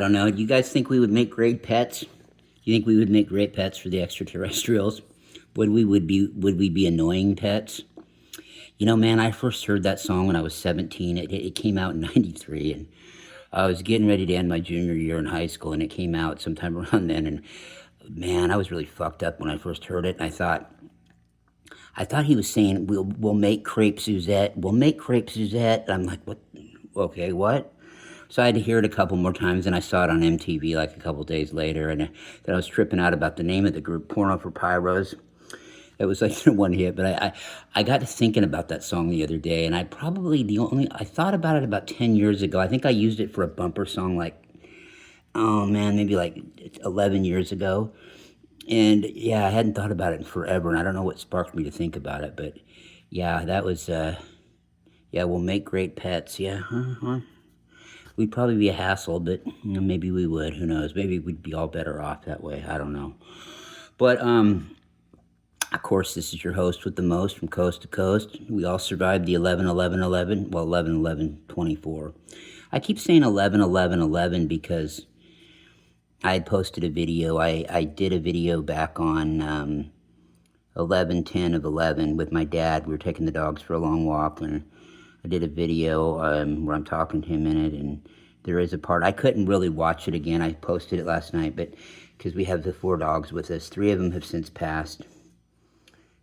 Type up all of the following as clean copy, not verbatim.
don't know. Do you guys think we would make great pets? Do you think we would make great pets for the extraterrestrials? Would we be annoying pets? You know, man, I first heard that song when I was 17. It came out in 93, and I was getting ready to end my junior year in high school, and it came out sometime around then, and man, I was really fucked up when I first heard it, and I thought he was saying, we'll make crepe Suzette. We'll make crepe Suzette. I'm like, what? Okay, what? So I had to hear it a couple more times, and I saw it on MTV like a couple days later, and then I was tripping out about the name of the group, Porno for Pyros. It was like one hit, but I got to thinking about that song the other day, and I thought about it about 10 years ago. I think I used it for a bumper song like, oh man, maybe like 11 years ago. And yeah, I hadn't thought about it in forever, and I don't know what sparked me to think about it, but yeah, that was, yeah, we'll make great pets, yeah, We'd probably be a hassle, but you know, maybe we would, who knows, maybe we'd be all better off that way, I don't know. But, of course, this is your host with the most from coast to coast. We all survived the 11-11-11, well, 11-11-24. I keep saying 11-11-11 because I had posted a video. I did a video back on 11-10-11 with my dad. We were taking the dogs for a long walk, and I did a video where I'm talking to him in it, and there is a part. I couldn't really watch it again. I posted it last night, but because we have the 4 dogs with us. 3 of them have since passed,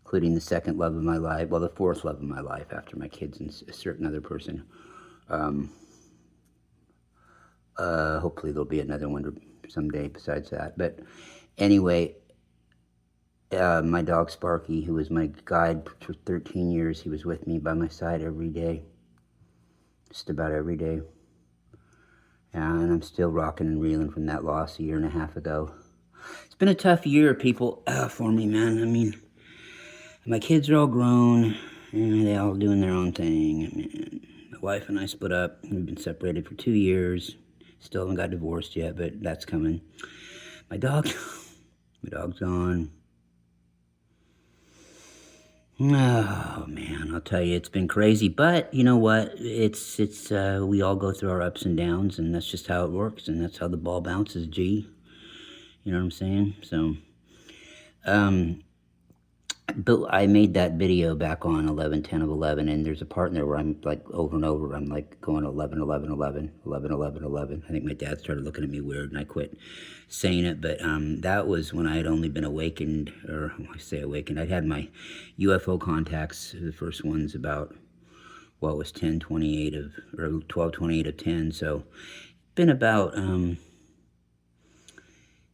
including the second love of my life, well, the 4th love of my life after my kids and a certain other person. Hopefully there'll be another one someday besides that. But anyway, my dog Sparky, who was my guide for 13 years, he was with me by my side every day, just about every day. And I'm still rocking and reeling from that loss a year and a half ago. It's been a tough year, people, for me, man. I mean, my kids are all grown, and they're all doing their own thing. And my wife and I split up. We've been separated for 2 years. Still haven't got divorced yet, but that's coming. My dog's gone. Oh, man, I'll tell you, it's been crazy. But you know what? We all go through our ups and downs, and that's just how it works, and that's how the ball bounces, G. You know what I'm saying? So, but I made that video back on 11-10-11, and there's a part in there where I'm like over and over, I'm like going 11-11-11, 11-11-11. I think my dad started looking at me weird, and I quit saying it, but that was when I had only been awakened, or I say awakened, I'd had my UFO contacts, the first ones about, well, it was 10-28 of, or 12-28 of 10, so been about,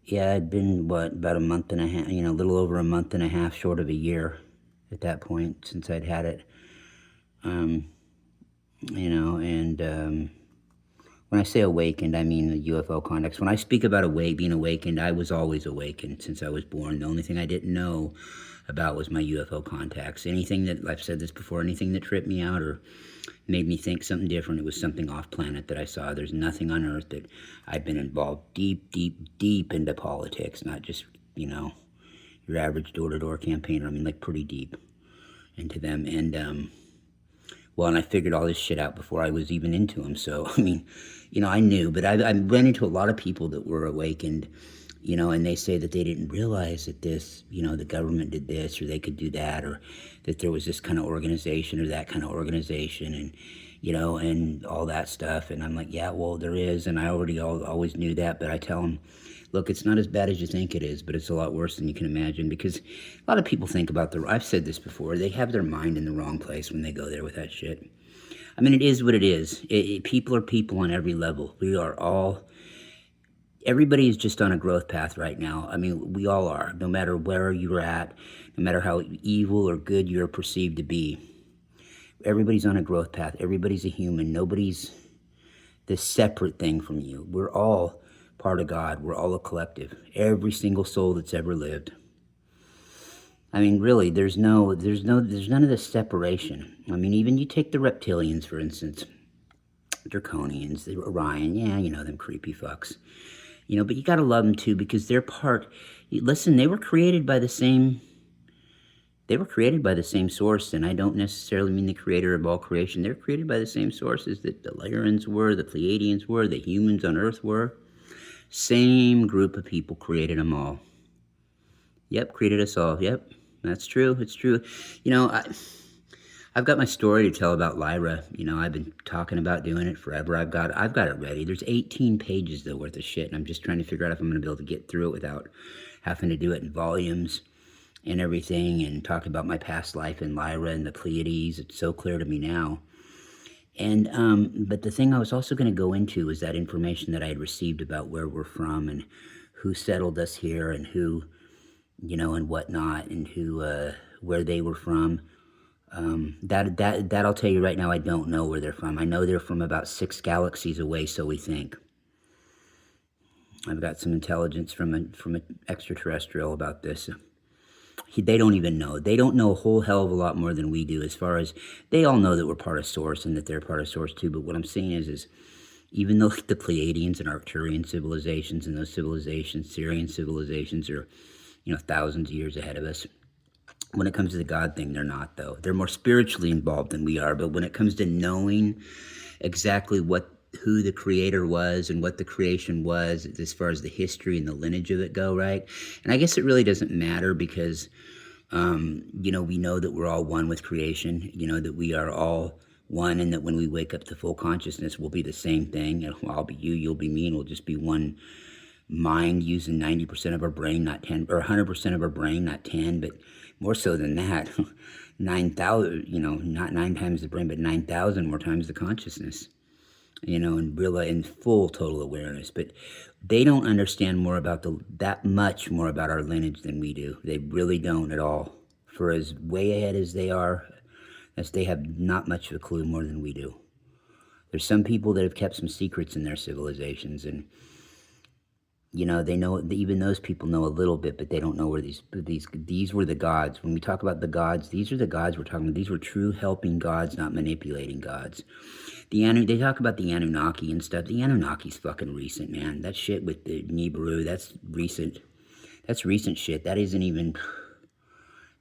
yeah, it'd been, about a month and a half, a little over a month and a half short of a year at that point since I'd had it. And when I say awakened, I mean the UFO contacts. When I speak about being awakened, I was always awakened since I was born. The only thing I didn't know about was my UFO contacts. Anything that, I've said this before, anything that tripped me out or made me think something different, it was something off planet that I saw. There's nothing on Earth that I've been involved deep into politics, not just, your average door-to-door campaigner. I mean, like, pretty deep into them. And, and I figured all this shit out before I was even into them. So, I mean, I knew, but I ran into a lot of people that were awakened, and they say that they didn't realize that this, the government did this, or they could do that, or that there was this kind of organization or that kind of organization, and, and all that stuff. And I'm like, yeah, well, there is, and I always knew that, but I tell them, look, it's not as bad as you think it is, but it's a lot worse than you can imagine, because a lot of people think about I've said this before, they have their mind in the wrong place when they go there with that shit. I mean, it is what it is. People are people on every level. Everybody is just on a growth path right now. I mean, we all are, no matter where you're at, no matter how evil or good you're perceived to be. Everybody's on a growth path. Everybody's a human. Nobody's this separate thing from you. We're all part of God. We're all a collective. Every single soul that's ever lived. I mean, really, there's none of this separation. I mean, even you take the reptilians, for instance, Draconians, the Orion, yeah, them creepy fucks. But you gotta love them too, because they're listen, they were created by the same source, and I don't necessarily mean the creator of all creation. They're created by the same sources that the Sirians were, the Pleiadians were, the humans on Earth were. Same group of people created them all. Yep, created us all. Yep, that's true. It's true. You know, I've got my story to tell about Lyra. You know, I've been talking about doing it forever. I've got it ready. There's 18 pages though worth of shit, and I'm just trying to figure out if I'm going to be able to get through it without having to do it in volumes and everything, and talk about my past life in Lyra and the Pleiades. It's so clear to me now. And but the thing I was also going to go into was that information that I had received about where we're from and who settled us here and who, you know, and whatnot, and who where they were from. That I'll tell you right now, I don't know where they're from. I know they're from about 6 galaxies away, so we think. I've got some intelligence from an extraterrestrial about this. They don't even know. They don't know a whole hell of a lot more than we do. As far as they all know that we're part of Source and that they're part of Source too. But what I'm saying is even though the Pleiadians and Arcturian civilizations and those civilizations, Sirian civilizations, are, you know, thousands of years ahead of us. When it comes to the God thing, they're not, though. They're more spiritually involved than we are. But when it comes to knowing exactly who the creator was and what the creation was, as far as the history and the lineage of it go, right? And I guess it really doesn't matter because, you know, we know that we're all one with creation. You know, that we are all one, and that when we wake up to full consciousness, we'll be the same thing. I'll be you, you'll be me, and we'll just be one mind using 90% of our brain, not 10, or 100% of our brain, not 10, but more so than that, 9,000, you know, not 9 times the brain, but 9,000 more times the consciousness, you know, and really in full total awareness. But they don't understand more about that much more about our lineage than we do. They really don't at all. For as way ahead as they are, as they have not much of a clue more than we do. There's some people that have kept some secrets in their civilizations, and you know, they know, even those people know a little bit, but they don't know where these were the gods. When we talk about the gods, these are the gods we're talking about. These were true helping gods, not manipulating gods. They talk about the Anunnaki and stuff. The Anunnaki's fucking recent, man. That shit with the Nibiru, that's recent. That's recent shit. That isn't even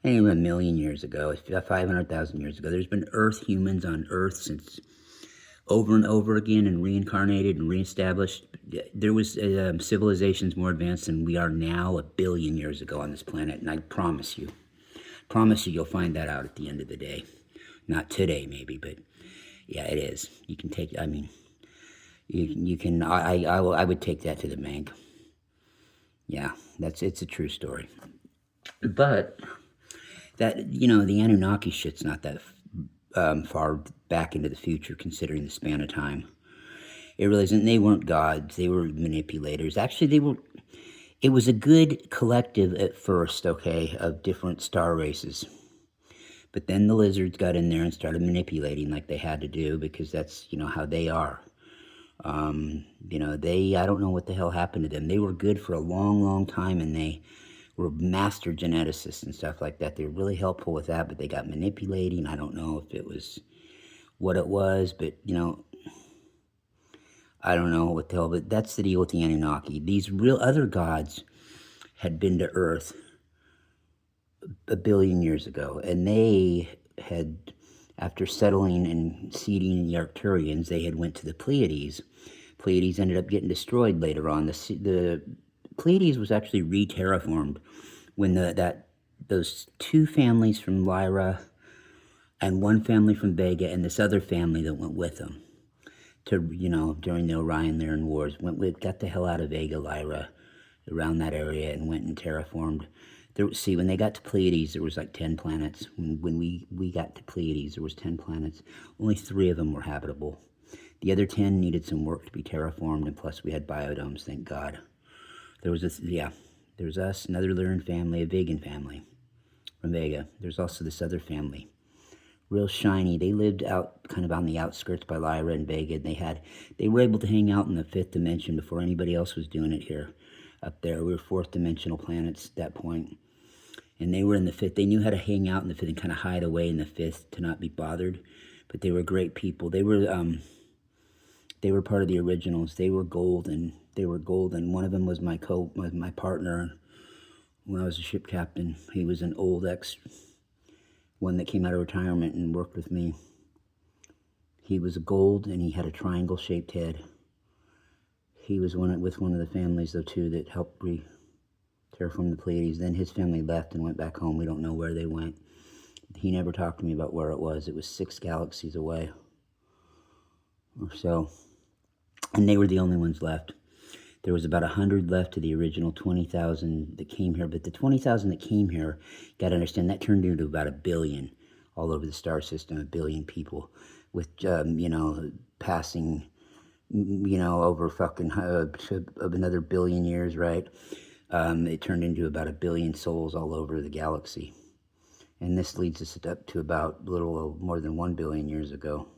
a million years ago. It's 500,000 years ago. There's been humans on Earth since over and over again, and reincarnated and reestablished. There was civilizations more advanced than we are now 1 billion years ago on this planet, and I promise you you'll find that out at the end of the day. Not today maybe, but yeah, it is. You can take, I mean, you can, I would take that to the bank. Yeah, it's a true story. But that, you know, the Anunnaki shit's not that far back into the future, considering the span of time. It really isn't. They weren't gods. They were manipulators. Actually, it was a good collective at first, okay, of different star races. But then the lizards got in there and started manipulating like they had to do, because that's, you know, how they are. You know, I don't know what the hell happened to them. They were good for a long, long time, and they were master geneticists and stuff like that. They were really helpful with that, but they got manipulating. I don't know if it was what it was, but, you know, I don't know what the hell, but that's the deal with the Anunnaki. These real other gods had been to Earth 1 billion years ago, and they had, after settling and seeding the Arcturians, they had went to the Pleiades. Pleiades ended up getting destroyed later on. The Pleiades was actually re-terraformed when those 2 families from Lyra and 1 family from Vega and this other family that went with them to, you know, during the Orion-Lyran Wars, got the hell out of Vega, Lyra, around that area, and went and terraformed. See, when they got to Pleiades, there was like 10 planets. When we got to Pleiades, there was 10 planets. Only 3 of them were habitable. The other 10 needed some work to be terraformed, and plus we had biodomes, thank God. There was there's us, another Lyran family, a Vegan family from Vega. There's also this other family, real shiny. They lived out kind of on the outskirts by Lyra and Vega. And they were able to hang out in the 5th dimension before anybody else was doing it here. Up there, we were 4th dimensional planets at that point, and they were in the 5th. They knew how to hang out in the 5th and kind of hide away in the 5th to not be bothered. But they were great people. They were part of the originals. They were golden. One of them was my partner when I was a ship captain. He was an old one that came out of retirement and worked with me. He was gold, and he had a triangle-shaped head. He was with one of the families, though, too, that helped terraform the Pleiades. Then his family left and went back home. We don't know where they went. He never talked to me about where it was. It was 6 galaxies away or so. And they were the only ones left. There was about 100 left to the original 20,000 that came here. But the 20,000 that came here, got to understand, that turned into about 1 billion all over the star system, 1 billion people with, you know, passing, you know, over fucking of another 1 billion years, right? It turned into about 1 billion souls all over the galaxy. And this leads us up to about a little more than 1 billion years ago.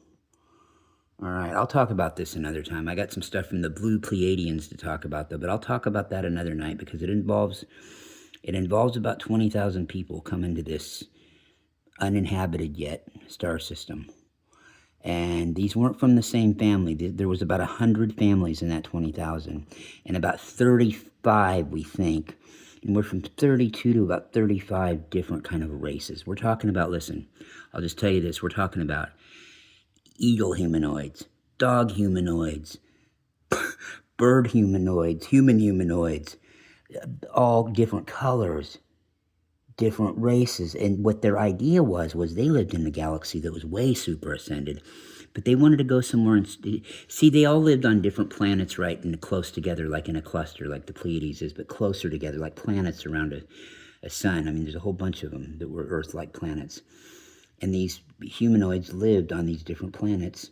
All right, I'll talk about this another time. I got some stuff from the Blue Pleiadians to talk about, though, but I'll talk about that another night because it involves about 20,000 people coming to this uninhabited yet star system. And these weren't from the same family. There was about 100 families in that 20,000, and about 35, we think. And we're from 32 to about 35 different kind of races. We're talking about, listen, I'll just tell you this. We're talking about eagle humanoids, dog humanoids, bird humanoids, human humanoids, all different colors, different races. And what their idea was they lived in a galaxy that was way super ascended, but they wanted to go somewhere and see, they all lived on different planets, right, and close together, like in a cluster, like the Pleiades is, but closer together, like planets around a sun. I mean, there's a whole bunch of them that were Earth-like planets. And these humanoids lived on these different planets,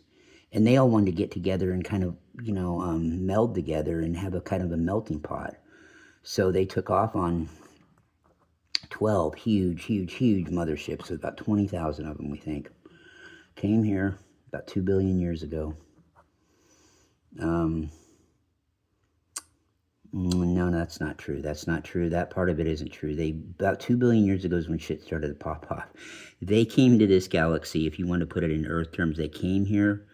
and they all wanted to get together and kind of, you know, meld together and have a kind of a melting pot. So they took off on 12 huge motherships, so about 20,000 of them, we think, came here about 2 billion years ago. No, that's not true. That's not true. That part of it isn't true. About 2 billion years ago is when shit started to pop off. They came to this galaxy, if you want to put it in Earth terms, they came here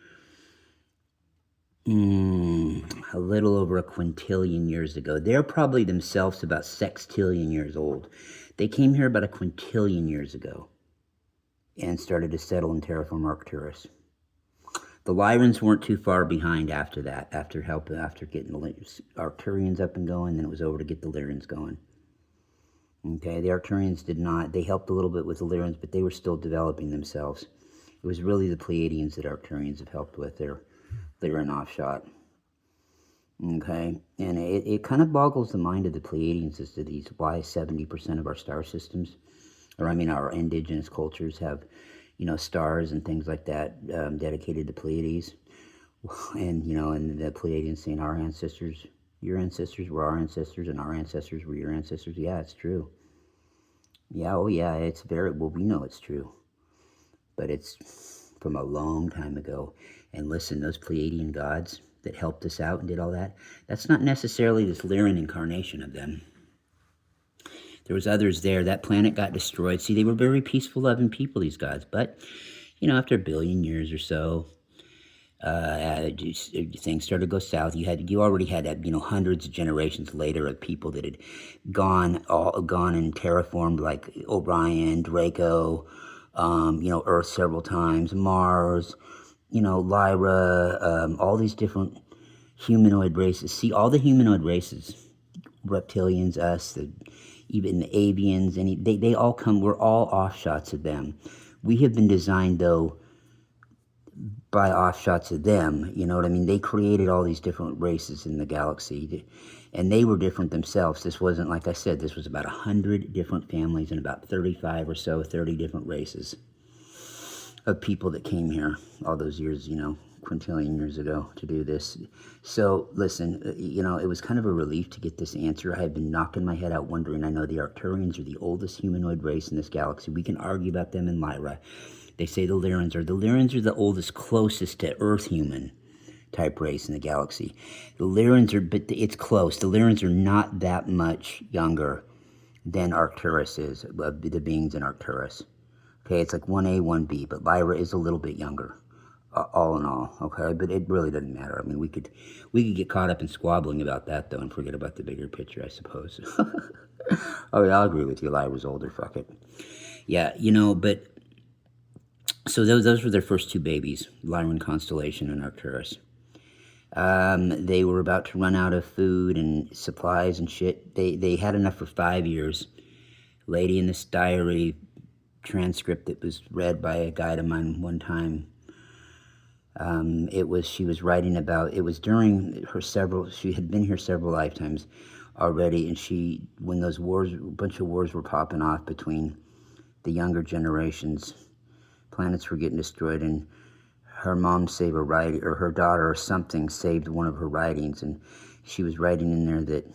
a little over 1 quintillion years ago. They're probably themselves about 6 years old. They came here about 1 quintillion years ago and started to settle and terraform Arcturus. The Lyrans weren't too far behind after that, after getting the Arcturians up and going, then it was over to get the Lyrans going. Okay, the Arcturians did not, they helped a little bit with the Lyrans, but they were still developing themselves. It was really the Pleiadians that Arcturians have helped with their Lyran offshot. Okay, and it kind of boggles the mind of the Pleiadians as to why 70% of our star systems, or I mean our indigenous cultures have, you know, stars and things like that dedicated to Pleiades. And, you know, and the Pleiadians saying our ancestors, your ancestors were our ancestors and our ancestors were your ancestors. Yeah, it's true. Yeah, oh yeah, it's very, well, we know it's true. But it's from a long time ago. And listen, those Pleiadian gods that helped us out and did all that, that's not necessarily this Lyran incarnation of them. There was others there. That planet got destroyed. See, they were very peaceful, loving people, these gods. But, you know, after 1 billion years or so, things started to go south. You already had, you know, hundreds of generations later of people that had gone and terraformed, like Orion, Draco, you know, Earth several times, Mars, you know, Lyra, all these different humanoid races. See, all the humanoid races, reptilians, us, even the avians, they all come, we're all offshots of them. We have been designed, though, by offshots of them, you know what I mean? They created all these different races in the galaxy, and they were different themselves. This wasn't, like I said, this was about 100 different families and about 35 or so, 30 different races of people that came here all those years, you know, quintillion years ago to do this. So listen, you know, it was kind of a relief to get this answer. I had been knocking my head out wondering. I know the Arcturians are the oldest humanoid race in this galaxy. We can argue about them in Lyra. They say the Lyrans are the oldest, closest to Earth human type race in the galaxy. The Lyrans are, but it's close. The Lyrans are not that much younger than Arcturus is, the beings in Arcturus. Okay, it's like 1A, 1B, but Lyra is a little bit younger. All in all, okay, but it really doesn't matter. I mean, we could get caught up in squabbling about that, though, and forget about the bigger picture, I suppose. Oh, yeah, I'll agree with you. Lyra's older, fuck it. Yeah, you know, but, so those were their first 2 babies, Lyran constellation and Arcturus. They were about to run out of food and supplies and shit. They had enough for 5 years. Lady in this diary transcript that was read by a guide of mine one time, she was writing about, it was during her she had been here several lifetimes already, and when those wars, a bunch of wars were popping off between the younger generations, planets were getting destroyed, and her mom saved a writing, or her daughter or something saved one of her writings, and she was writing in there that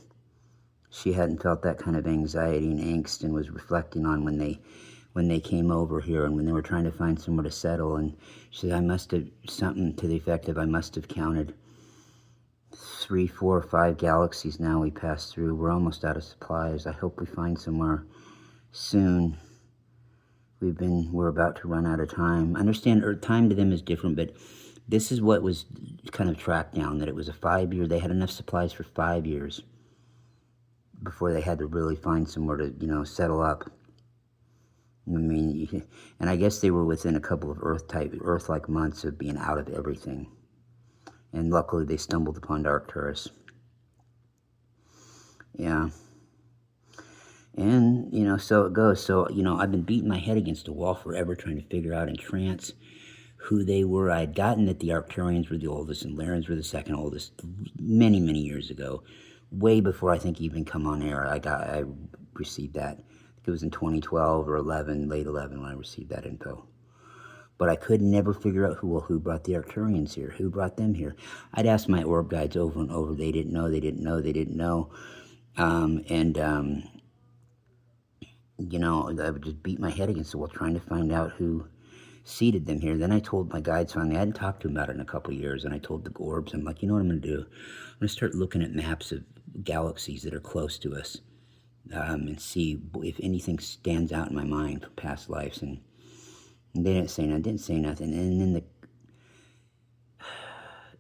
she hadn't felt that kind of anxiety and angst, and was reflecting on when they came over here and when they were trying to find somewhere to settle. And she said, I must have, something to the effect of, I must have counted 3, 4, 5 galaxies now we passed through. We're almost out of supplies. I hope we find somewhere soon. We're about to run out of time. I understand Earth time to them is different, but this is what was kind of tracked down, that it was a 5-year, they had enough supplies for 5 years before they had to really find somewhere to, settle up. I mean, and I guess they were within a couple of Earth-like months of being out of everything. And luckily they stumbled upon Arcturus. Yeah. And, so it goes. So, I've been beating my head against a wall forever trying to figure out in trance who they were. I had gotten that the Arcturians were the oldest and Lyrians were the second oldest many, many years ago. Way before I think even come on air. I received that. It was in 2012 or 11, late 11 when I received that info. But I could never figure out who brought the Arcturians here, who brought them here. I'd ask my orb guides over and over. They didn't know. I would just beat my head against the wall trying to find out who seeded them here. Then I told my guides finally, I hadn't talked to them about it in a couple of years, and I told the orbs, I'm like, you know what I'm going to do? I'm going to start looking at maps of galaxies that are close to us, and see if anything stands out in my mind from past lives. And they didn't say nothing. And then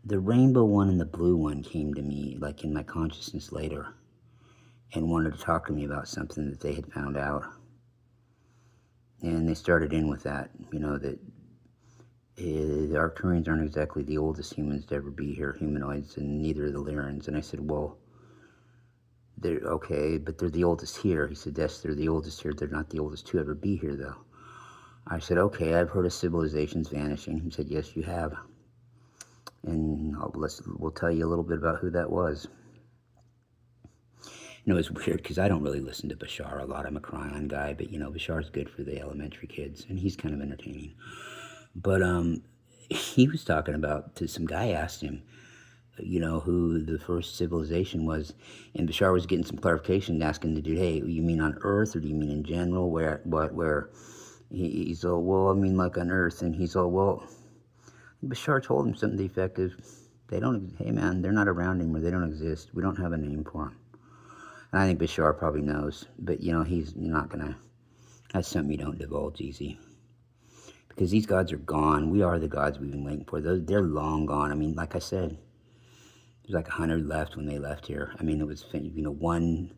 the rainbow one and the blue one came to me, like in my consciousness later, and wanted to talk to me about something that they had found out. And they started in with that, that the Arcturians aren't exactly the oldest humans to ever be here, humanoids, and neither are the Lyrians. And I said, well, they're okay, but they're the oldest here. He said, yes, they're the oldest here. They're not the oldest to ever be here, though. I said, okay, I've heard of civilizations vanishing. He said, yes, you have. And we'll tell you a little bit about who that was. It's weird because I don't really listen to Bashar a lot. I'm a Cryon guy, but Bashar's good for the elementary kids, and he's kind of entertaining. But he was talking about, some guy asked him, who the first civilization was, and Bashar was getting some clarification, asking the dude, hey, you mean on Earth, or do you mean in general? Where? He's all, well, I mean like on Earth, and he's all, well, Bashar told him something defective. Hey man, they're not around anymore. They don't exist. We don't have a name for them. And I think Bashar probably knows, but he's not gonna. That's something you don't divulge easy, because these gods are gone. We are the gods we've been waiting for. They're long gone. I mean, like I said, there's like 100 left when they left here. I mean, it was one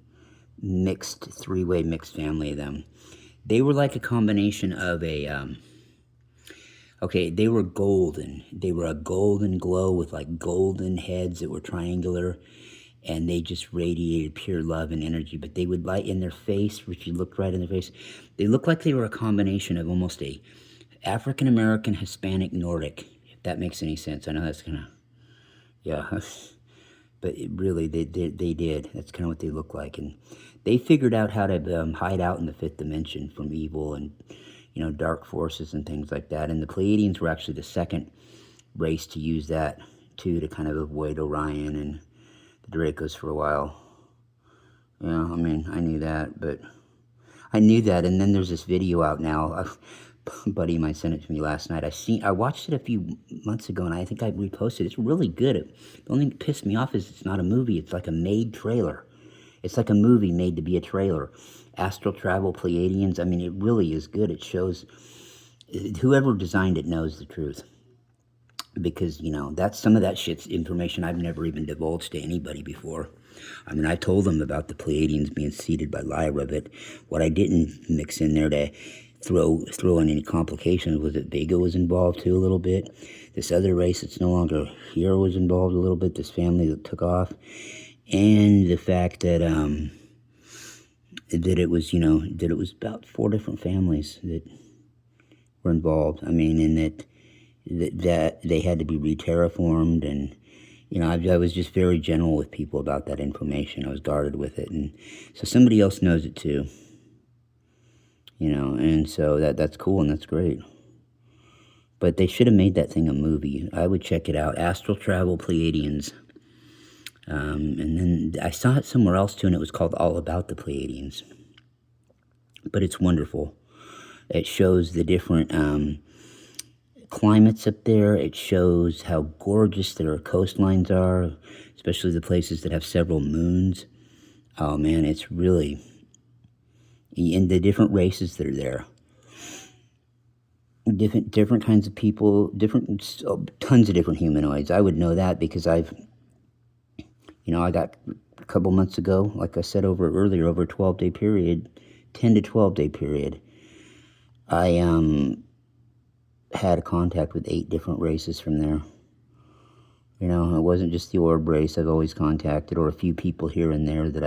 mixed, 3-way mixed family of them. They were like a combination of they were golden. They were a golden glow with like golden heads that were triangular, and they just radiated pure love and energy. But they would light in their face, if you looked right in their face, they looked like they were a combination of almost a African-American, Hispanic, Nordic, if that makes any sense. I know that's kind of, yeah, but really, they did. That's kind of what they look like. And they figured out how to hide out in the 5th dimension from evil and, dark forces and things like that. And the Pleiadians were actually the second race to use that, too, to kind of avoid Orion and the Dracos for a while. Yeah, I mean, I knew that, but I knew that. And then there's this video out now. A buddy of mine sent it to me last night. I watched it a few months ago, and I think I reposted it. It's really good. The only thing that pissed me off is it's not a movie. It's like a made trailer. It's like a movie made to be a trailer. Astral Travel Pleiadians. I mean, it really is good. It shows whoever designed it knows the truth. Because, that's some of that shit's information I've never even divulged to anybody before. I mean, I told them about the Pleiadians being seeded by Lyra, but what I didn't mix in there throw in any complications was that Vega was involved too a little bit. This other race that's no longer here was involved a little bit. This family that took off, and the fact that that it was that it was about 4 different families that were involved. I mean, and that they had to be re-terraformed, and I was just very gentle with people about that information. I was guarded with it, and so somebody else knows it too. And so that's cool and that's great. But they should have made that thing a movie. I would check it out. Astral Travel Pleiadians. And then I saw it somewhere else too, and it was called All About the Pleiadians. But it's wonderful. It shows the different climates up there. It shows how gorgeous their coastlines are, especially the places that have several moons. Oh man, it's really... and the different races that are there. Different kinds of people, tons of different humanoids. I would know that because I got a couple months ago, like I said over a 12-day period, 10 to 12-day period, I had a contact with 8 different races from there. It wasn't just the orb race I've always contacted, or a few people here and there that